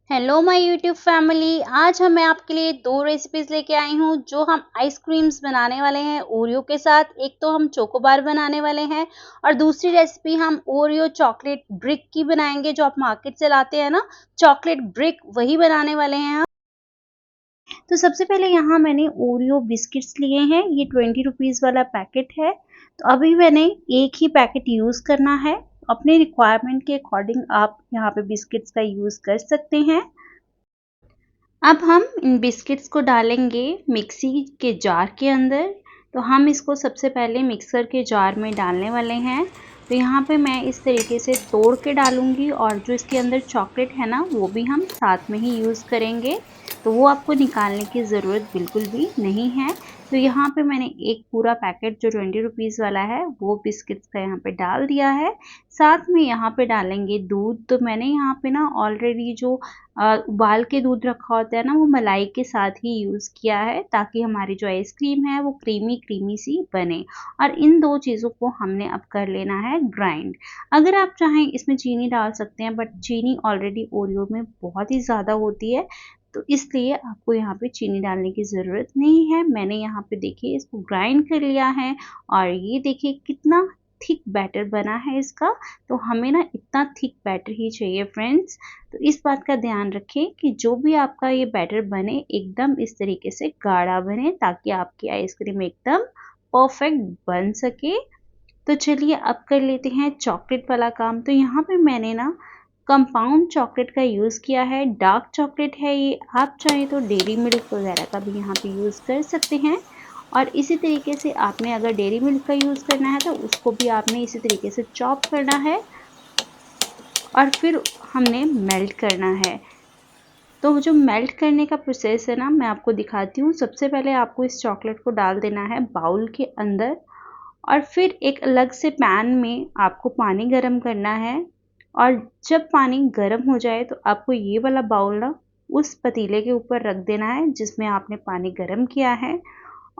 Hello my YouTube family. आज मैं आपके लिए दो रेसिपीज लेके आई हूँ जो हम आइसक्रीम्स बनाने वाले हैं ओरियो के साथ। एक तो हम चोकोबार बनाने वाले हैं और दूसरी रेसिपी हम ओरियो चॉकलेट ब्रिक की बनाएंगे, जो आप मार्केट से लाते हैं ना, चॉकलेट ब्रिक, वही बनाने वाले हैं हम। तो सबसे पहले यहाँ मैंने ओरियो बिस्किट्स लिए हैं, ये 20 रुपीज़ वाला पैकेट है। तो अभी मैंने एक ही पैकेट यूज़ करना है। अपने रिक्वायरमेंट के अकॉर्डिंग आप यहाँ पे बिस्किट्स का यूज़ कर सकते हैं। अब हम इन बिस्किट्स को डालेंगे मिक्सी के जार के अंदर। तो हम इसको सबसे पहले मिक्सर के जार में डालने वाले हैं। तो यहाँ पे मैं इस तरीके से तोड़ के डालूंगी और जो इसके अंदर चॉकलेट है ना, वो भी हम साथ में ही यूज़ करेंगे। तो वो आपको निकालने की ज़रूरत बिल्कुल भी नहीं है। तो यहाँ पे मैंने एक पूरा पैकेट जो 20 रुपीज़ वाला है वो बिस्किट्स का यहाँ पे डाल दिया है। साथ में यहाँ पे डालेंगे दूध। तो मैंने यहाँ पे ना ऑलरेडी जो उबाल के दूध रखा होता है ना, वो मलाई के साथ ही यूज़ किया है ताकि हमारी जो आइसक्रीम है वो क्रीमी क्रीमी सी बने। और इन दो चीज़ों को हमने अब कर लेना है ग्राइंड। अगर आप चाहें इसमें चीनी डाल सकते हैं, बट चीनी ऑलरेडी ओरियो में बहुत ही ज़्यादा होती है, तो इसलिए आपको यहाँ पे चीनी डालने की ज़रूरत नहीं है। मैंने यहाँ पे देखिए इसको ग्राइंड कर लिया है और ये देखिए कितना थिक बैटर बना है इसका। तो हमें ना इतना थिक बैटर ही चाहिए फ्रेंड्स। तो इस बात का ध्यान रखें कि जो भी आपका ये बैटर बने एकदम इस तरीके से गाढ़ा बने ताकि आपकी आइसक्रीम एकदम परफेक्ट बन सके। तो चलिए अब कर लेते हैं चॉकलेट वाला काम। तो यहाँ पे मैंने ना कंपाउंड चॉकलेट का यूज़ किया है, डार्क चॉकलेट है ये। आप चाहें तो डेयरी मिल्क वगैरह का भी यहाँ पे यूज़ कर सकते हैं। और इसी तरीके से आपने अगर डेयरी मिल्क का यूज़ करना है तो उसको भी आपने इसी तरीके से चॉप करना है और फिर हमने मेल्ट करना है। तो जो मेल्ट करने का प्रोसेस है ना, मैं आपको दिखाती हूँ। सबसे पहले आपको इस चॉकलेट को डाल देना है बाउल के अंदर और फिर एक अलग से पैन में आपको पानी गरम करना है। और जब पानी गरम हो जाए तो आपको ये वाला बाउल ना उस पतीले के ऊपर रख देना है जिसमें आपने पानी गरम किया है।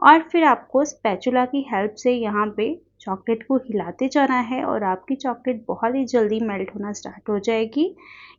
और फिर आपको स्पैचुला की हेल्प से यहाँ पे चॉकलेट को हिलाते जाना है और आपकी चॉकलेट बहुत ही जल्दी मेल्ट होना स्टार्ट हो जाएगी।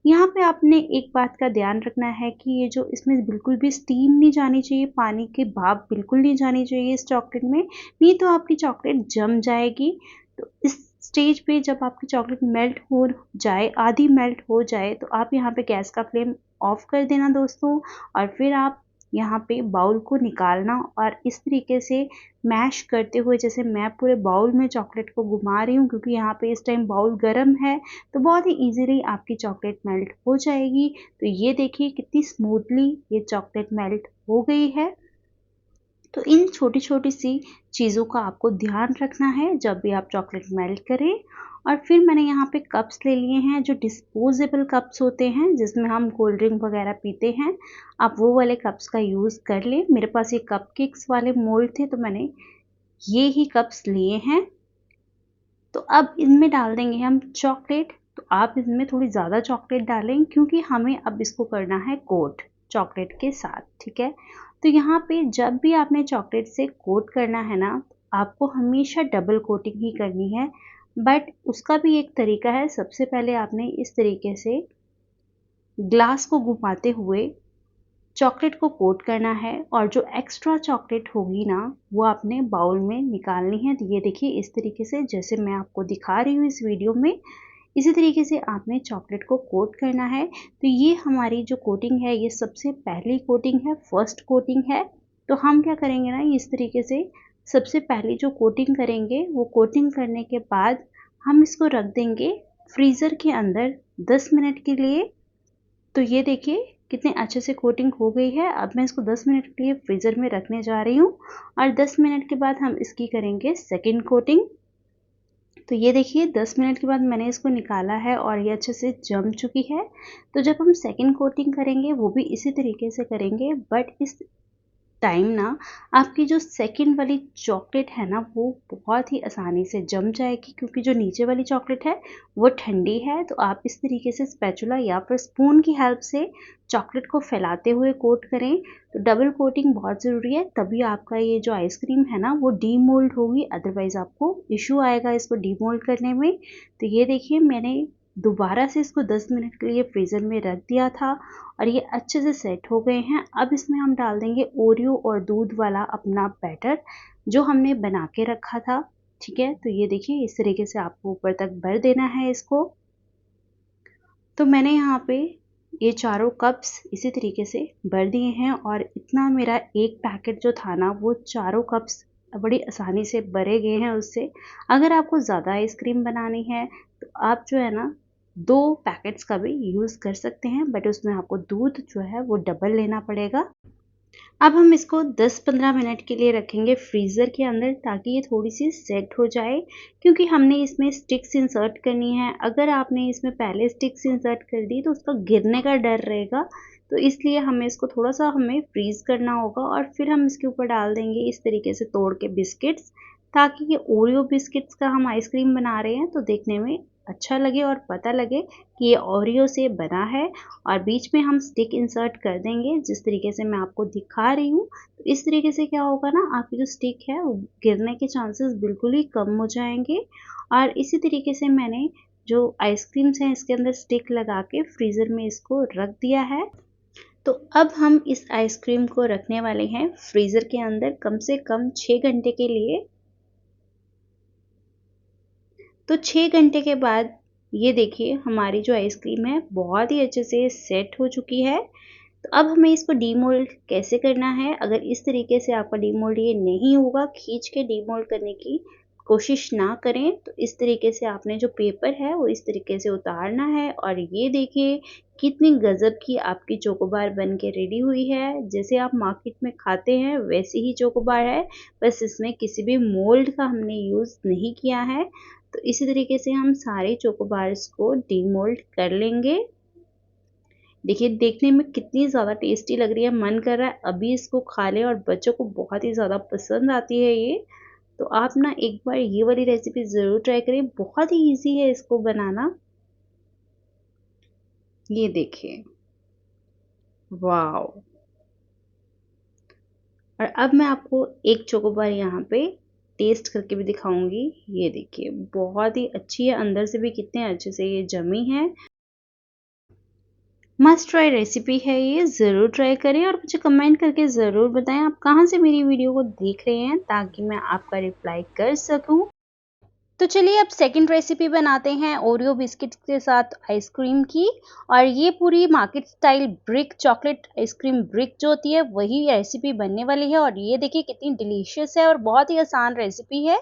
यहाँ पे आपने एक बात का ध्यान रखना है कि ये जो इसमें बिल्कुल भी स्टीम नहीं जानी चाहिए, पानी की भाप बिल्कुल नहीं जानी चाहिए इस चॉकलेट में, नहीं तो आपकी चॉकलेट जम जाएगी। तो इस स्टेज पे जब आपकी चॉकलेट मेल्ट हो जाए, आधी मेल्ट हो जाए, तो आप यहाँ पे गैस का फ्लेम ऑफ कर देना दोस्तों। और फिर आप यहाँ पे बाउल को निकालना और इस तरीके से मैश करते हुए, जैसे मैं पूरे बाउल में चॉकलेट को घुमा रही हूँ क्योंकि यहाँ पे इस टाइम बाउल गर्म है, तो बहुत ही इजीली आपकी चॉकलेट मेल्ट हो जाएगी। तो ये देखिए कितनी स्मूथली ये चॉकलेट मेल्ट हो गई है। तो इन छोटी छोटी सी चीज़ों का आपको ध्यान रखना है जब भी आप चॉकलेट मेल्ट करें। और फिर मैंने यहाँ पे कप्स ले लिए हैं, जो डिस्पोजेबल कप्स होते हैं जिसमें हम कोल्ड ड्रिंक वगैरह पीते हैं। आप वो वाले कप्स का यूज़ कर लें। मेरे पास ये कपकेक्स वाले मोल्ड थे तो मैंने ये ही कप्स लिए हैं। तो अब इनमें डाल देंगे हम चॉकलेट। तो आप इसमें थोड़ी ज़्यादा चॉकलेट डालें क्योंकि हमें अब इसको करना है कोट चॉकलेट के साथ, ठीक है। तो यहाँ पे जब भी आपने चॉकलेट से कोट करना है ना, आपको हमेशा डबल कोटिंग ही करनी है। बट उसका भी एक तरीका है। सबसे पहले आपने इस तरीके से ग्लास को घुमाते हुए चॉकलेट को कोट करना है और जो एक्स्ट्रा चॉकलेट होगी ना, वो आपने बाउल में निकालनी है। तो ये देखिए इस तरीके से, जैसे मैं आपको दिखा रही हूँ इस वीडियो में, इसी तरीके से आपने चॉकलेट को कोट करना है। तो ये हमारी जो कोटिंग है ये सबसे पहली कोटिंग है, फर्स्ट कोटिंग है। तो हम क्या करेंगे ना, इस तरीके से सबसे पहली जो कोटिंग करेंगे, वो कोटिंग करने के बाद हम इसको रख देंगे फ्रीज़र के अंदर 10 मिनट के लिए। तो ये देखिए कितने अच्छे से कोटिंग हो गई है। अब मैं इसको 10 मिनट के लिए फ्रीज़र में रखने जा रही हूँ और 10 मिनट के बाद हम इसकी करेंगे सेकंड कोटिंग। तो ये देखिए 10 मिनट के बाद मैंने इसको निकाला है और ये अच्छे से जम चुकी है। तो जब हम सेकंड कोटिंग करेंगे वो भी इसी तरीके से करेंगे, बट इस टाइम ना आपकी जो सेकंड वाली चॉकलेट है ना, वो बहुत ही आसानी से जम जाएगी क्योंकि जो नीचे वाली चॉकलेट है वो ठंडी है। तो आप इस तरीके से स्पैचुला या फिर स्पून की हेल्प से चॉकलेट को फैलाते हुए कोट करें। तो डबल कोटिंग बहुत ज़रूरी है, तभी आपका ये जो आइसक्रीम है ना वो डीमोल्ड होगी, अदरवाइज़ आपको इशू आएगा इसको डीमोल्ड करने में। तो ये देखिए मैंने दोबारा से इसको 10 मिनट के लिए फ्रीज़र में रख दिया था और ये अच्छे से सेट हो गए हैं। अब इसमें हम डाल देंगे ओरियो और दूध वाला अपना बैटर जो हमने बना के रखा था। ठीक है, तो ये देखिए इस तरीके से आपको ऊपर तक भर देना है इसको। तो मैंने यहाँ पे ये चारों कप्स इसी तरीके से भर दिए हैं और इतना मेरा एक पैकेट जो था ना वो चारों कप्स बड़ी आसानी से भरे गए हैं उससे। अगर आपको ज़्यादा आइसक्रीम बनानी है तो आप जो है ना 2 पैकेट्स का भी यूज़ कर सकते हैं, बट उसमें आपको दूध जो है वो डबल लेना पड़ेगा। अब हम इसको 10-15 मिनट के लिए रखेंगे फ्रीज़र के अंदर ताकि ये थोड़ी सी सेट हो जाए, क्योंकि हमने इसमें स्टिक्स इंसर्ट करनी है। अगर आपने इसमें पहले स्टिक्स इंसर्ट कर दी तो उसका गिरने का डर रहेगा, तो इसलिए हमें इसको थोड़ा सा फ्रीज़ करना होगा और फिर हम इसके ऊपर डाल देंगे इस तरीके से तोड़ के बिस्किट्स, ताकि ये ओरियो बिस्किट्स का हम आइसक्रीम बना रहे हैं तो देखने में अच्छा लगे और पता लगे कि ये ओरियो से बना है। और बीच में हम स्टिक इंसर्ट कर देंगे जिस तरीके से मैं आपको दिखा रही हूँ। तो इस तरीके से क्या होगा ना, आपकी जो स्टिक है वो गिरने के चांसेस बिल्कुल ही कम हो जाएंगे। और इसी तरीके से मैंने जो आइसक्रीम्स हैं इसके अंदर स्टिक लगा के फ्रीज़र में इसको रख दिया है। तो अब हम इस आइसक्रीम को रखने वाले हैं फ्रीज़र के अंदर कम से कम 6 घंटे के लिए। तो 6 घंटे के बाद ये देखिए हमारी जो आइसक्रीम है बहुत ही अच्छे से सेट हो चुकी है। तो अब हमें इसको डीमोल्ड कैसे करना है। अगर इस तरीके से आपका डीमोल्ड ये नहीं होगा, खींच के डीमोल्ड करने की कोशिश ना करें, तो इस तरीके से आपने जो पेपर है वो इस तरीके से उतारना है और ये देखिए कितनी गजब की आपकी चोकोबार बन के रेडी हुई है। जैसे आप मार्केट में खाते हैं वैसी ही चोकोबार है, बस इसमें किसी भी मोल्ड का हमने यूज़ नहीं किया है। तो इसी तरीके से हम सारे चोकोबार्स को डीमोल्ड कर लेंगे। देखिए देखने में कितनी ज़्यादा टेस्टी लग रही है, मन कर रहा है अभी इसको खा लें और बच्चों को बहुत ही ज़्यादा पसंद आती है ये। तो आप ना एक बार ये वाली रेसिपी ज़रूर ट्राई करें, बहुत ही ईज़ी है इसको बनाना। ये देखिए, वाओ! और अब मैं आपको एक चोकोबार यहाँ पे टेस्ट करके भी दिखाऊँगी। ये देखिए बहुत ही अच्छी है, अंदर से भी कितने अच्छे से ये जमी है। मस्ट ट्राई रेसिपी है ये, ज़रूर ट्राई करें और मुझे कमेंट करके ज़रूर बताएं आप कहाँ से मेरी वीडियो को देख रहे हैं ताकि मैं आपका रिप्लाई कर सकूं। तो चलिए अब सेकंड रेसिपी बनाते हैं ओरियो बिस्किट्स के साथ आइसक्रीम की। और ये पूरी market style brick chocolate ice cream brick जो होती है वही रेसिपी बनने वाली है। और ये देखिए कितनी डिलीशियस है और बहुत ही आसान रेसिपी है।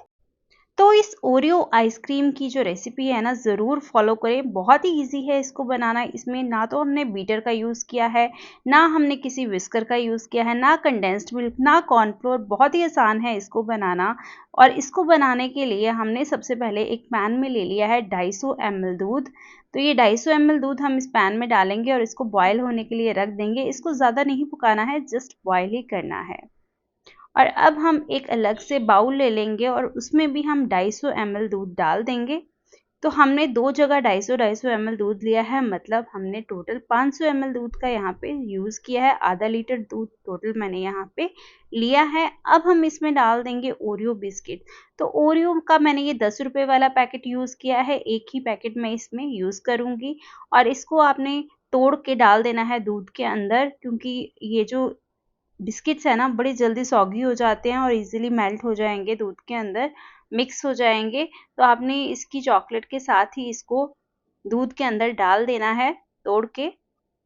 तो इस ओरियो आइसक्रीम की जो रेसिपी है ना ज़रूर फॉलो करें, बहुत ही इजी है इसको बनाना। इसमें ना तो हमने बीटर का यूज़ किया है, ना हमने किसी विस्कर का यूज़ किया है, ना कंडेंस्ड मिल्क, ना कॉर्नफ्लोर। बहुत ही आसान है इसको बनाना। और इसको बनाने के लिए हमने सबसे पहले एक पैन में ले लिया है 250 ml दूध। तो ये 250 ml दूध हम इस पैन में डालेंगे और इसको बॉयल होने के लिए रख देंगे। इसको ज़्यादा नहीं पकाना है, जस्ट बॉयल ही करना है। और अब हम एक अलग से बाउल ले लेंगे और उसमें भी हम 250 ml दूध डाल देंगे। तो हमने दो जगह 250 ml दूध लिया है, मतलब हमने टोटल 500 ml दूध का यहाँ पे यूज़ किया है। आधा लीटर दूध टोटल मैंने यहाँ पे लिया है। अब हम इसमें डाल देंगे ओरियो बिस्किट। तो ओरियो का मैंने ये 10 रुपये वाला पैकेट यूज़ किया है, एक ही पैकेट मैं इसमें यूज़ करूँगी। और इसको आपने तोड़ के डाल देना है दूध के अंदर, क्योंकि ये जो बिस्किट्स है ना बड़ी जल्दी सॉगी हो जाते हैं और इजीली मेल्ट हो जाएंगे, दूध के अंदर मिक्स हो जाएंगे। तो आपने इसकी चॉकलेट के साथ ही इसको दूध के अंदर डाल देना है तोड़ के।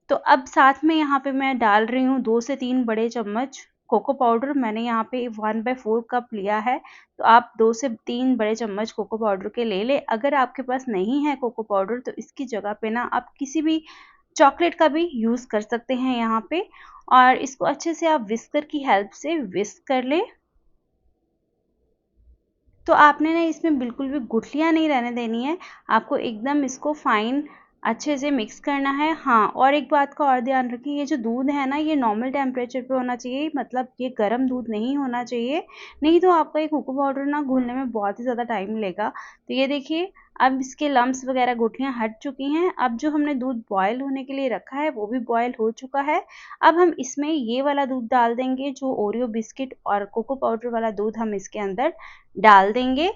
तो अब साथ में यहाँ पे मैं डाल रही हूँ 2 से 3 बड़े चम्मच कोको पाउडर। मैंने यहाँ पे 1/4 कप लिया है, तो आप 2 से 3 बड़े चम्मच कोको पाउडर के ले ले। अगर आपके पास नहीं है कोको पाउडर तो इसकी जगह पे ना आप किसी भी चॉकलेट का भी यूज़ कर सकते हैं यहाँ पे। और इसको अच्छे से आप विस्कर की हेल्प से विस्क कर लें। तो आपने ना इसमें बिल्कुल भी गुठलियाँ नहीं रहने देनी है, आपको एकदम इसको फाइन अच्छे से मिक्स करना है। हाँ, और एक बात का और ध्यान रखिए, ये जो दूध है ना ये नॉर्मल टेम्परेचर पे होना चाहिए, मतलब ये गर्म दूध नहीं होना चाहिए, नहीं तो आपका ये कोको पाउडर ना घुलने में बहुत ही ज़्यादा टाइम लेगा। तो ये देखिए अब इसके लम्स वगैरह गुठलियाँ हट चुकी हैं। अब जो हमने दूध बॉयल होने के लिए रखा है वो भी बॉयल हो चुका है। अब हम इसमें ये वाला दूध डाल देंगे, जो ओरियो बिस्किट और कोको पाउडर वाला दूध हम इसके अंदर डाल देंगे।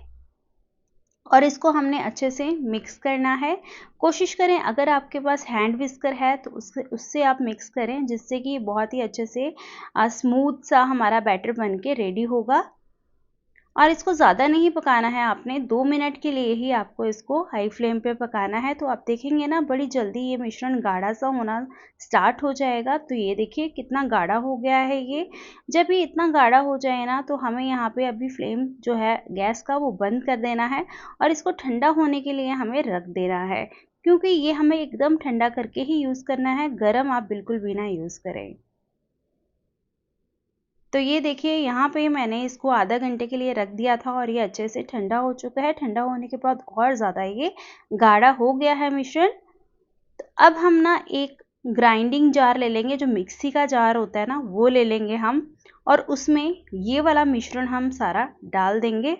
और इसको हमने अच्छे से मिक्स करना है। कोशिश करें अगर आपके पास हैंड विस्कर है तो उससे आप मिक्स करें, जिससे कि बहुत ही अच्छे से स्मूथ सा हमारा बैटर बन के रेडी होगा। और इसको ज़्यादा नहीं पकाना है आपने, 2 मिनट के लिए ही आपको इसको हाई फ्लेम पे पकाना है। तो आप देखेंगे ना बड़ी जल्दी ये मिश्रण गाढ़ा सा होना स्टार्ट हो जाएगा। तो ये देखिए कितना गाढ़ा हो गया है ये। जब ये इतना गाढ़ा हो जाए ना तो हमें यहाँ पे अभी फ्लेम जो है गैस का वो बंद कर देना है और इसको ठंडा होने के लिए हमें रख देना है, क्योंकि ये हमें एकदम ठंडा करके ही यूज़ करना है, गर्म आप बिल्कुल भी ना यूज़ करें। तो ये देखिए यहाँ पे मैंने इसको आधा घंटे के लिए रख दिया था और ये अच्छे से ठंडा हो चुका है। ठंडा होने के बाद और ज़्यादा ये गाढ़ा हो गया है मिश्रण। तो अब हम ना एक ग्राइंडिंग जार ले लेंगे, जो मिक्सी का जार होता है ना वो ले लेंगे हम, और उसमें ये वाला मिश्रण हम सारा डाल देंगे।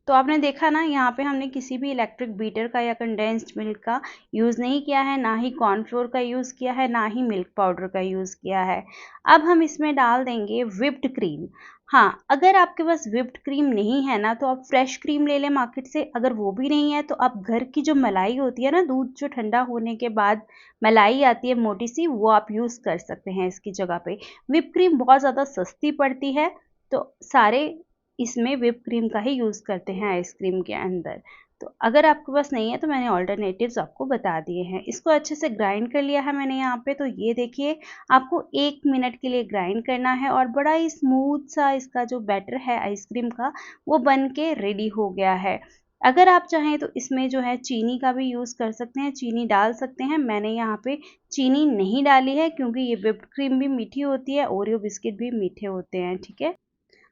तो आपने देखा ना यहाँ पे हमने किसी भी इलेक्ट्रिक बीटर का या कंडेंस्ड मिल्क का यूज़ नहीं किया है, ना ही कॉर्नफ्लोर का यूज़ किया है, ना ही मिल्क पाउडर का यूज़ किया है। अब हम इसमें डाल देंगे व्हिप्ड क्रीम। हाँ, अगर आपके पास व्हिप्ड क्रीम नहीं है ना तो आप फ्रेश क्रीम ले लें मार्केट से। अगर वो भी नहीं है तो आप घर की जो मलाई होती है ना, दूध जो ठंडा होने के बाद मलाई आती है मोटी सी, वो आप यूज़ कर सकते हैं इसकी जगह पे। व्हिप क्रीम बहुत ज़्यादा सस्ती पड़ती है, तो सारे इसमें व्हिप क्रीम का ही यूज़ करते हैं आइसक्रीम के अंदर। तो अगर आपके पास नहीं है तो मैंने ऑल्टरनेटिव्स आपको बता दिए हैं। इसको अच्छे से ग्राइंड कर लिया है मैंने यहाँ पे। तो ये देखिए आपको 1 मिनट के लिए ग्राइंड करना है और बड़ा ही स्मूथ सा इसका जो बैटर है आइसक्रीम का वो बन के रेडी हो गया है। अगर आप चाहें तो इसमें जो है चीनी का भी यूज़ कर सकते हैं, चीनी डाल सकते हैं। मैंने यहाँ पे चीनी नहीं डाली है क्योंकि ये व्हिप्ड क्रीम भी मीठी होती है, ओरियो बिस्किट भी मीठे होते हैं, ठीक है।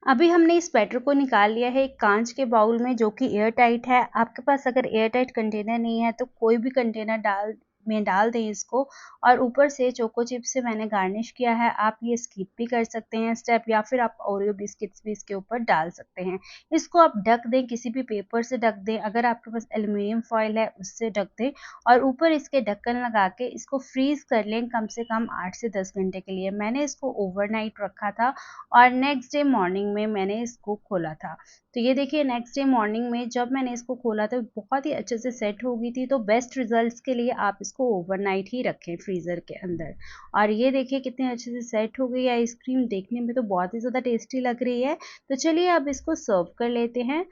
अभी हमने इस बैटर को निकाल लिया है एक कांच के बाउल में, जो कि एयर टाइट है। आपके पास अगर एयर टाइट कंटेनर नहीं है तो कोई भी कंटेनर डाल दें इसको। और ऊपर से चोको चिप से मैंने गार्निश किया है। आप ये स्किप भी कर सकते हैं स्टेप, या फिर आप ओरियो बिस्किट्स भी इसके ऊपर डाल सकते हैं। इसको आप ढक दें, किसी भी पेपर से ढक दें, अगर आपके पास एल्युमिनियम फॉयल है उससे ढक दें, और ऊपर इसके ढक्कन लगा के इसको फ्रीज कर लें कम से कम 8 से 10 घंटे के लिए। मैंने इसको ओवरनाइट रखा था और नेक्स्ट डे मॉर्निंग में मैंने इसको खोला था। तो ये देखिए नेक्स्ट डे मॉर्निंग में जब मैंने इसको खोला तो बहुत ही अच्छे से सेट हो गई थी। तो बेस्ट रिजल्ट्स के लिए आप इसको ओवरनाइट ही रखें फ्रीज़र के अंदर। और ये देखिए कितने अच्छे से सेट हो गई है आइसक्रीम, देखने में तो बहुत ही ज़्यादा टेस्टी लग रही है। तो चलिए अब इसको सर्व कर लेते हैं।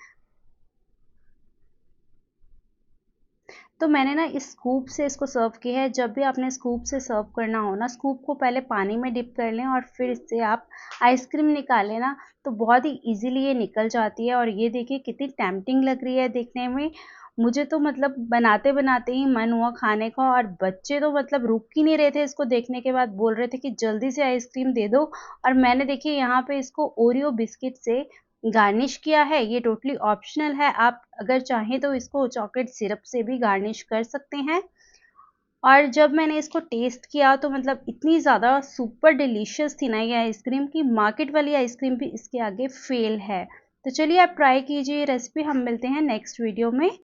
तो मैंने ना इस स्कूप से इसको सर्व किया है। जब भी आपने स्कूप से सर्व करना हो ना, स्कूप को पहले पानी में डिप कर लें और फिर इससे आप आइसक्रीम निकालें ना, तो बहुत ही इजीली ये निकल जाती है। और ये देखिए कितनी टेम्पटिंग लग रही है देखने में। मुझे तो मतलब बनाते बनाते ही मन हुआ खाने का, और बच्चे तो मतलब रुक ही नहीं रहे थे इसको देखने के बाद, बोल रहे थे कि जल्दी से आइसक्रीम दे दो। और मैंने देखिए यहाँ पे इसको ओरियो बिस्किट से गार्निश किया है। ये टोटली ऑप्शनल है, आप अगर चाहें तो इसको चॉकलेट सिरप से भी गार्निश कर सकते हैं। और जब मैंने इसको टेस्ट किया तो मतलब इतनी ज़्यादा सुपर डिलीशियस थी ना ये आइसक्रीम, की मार्केट वाली आइसक्रीम भी इसके आगे फेल है। तो चलिए आप ट्राई कीजिए ये रेसिपी। हम मिलते हैं नेक्स्ट वीडियो में।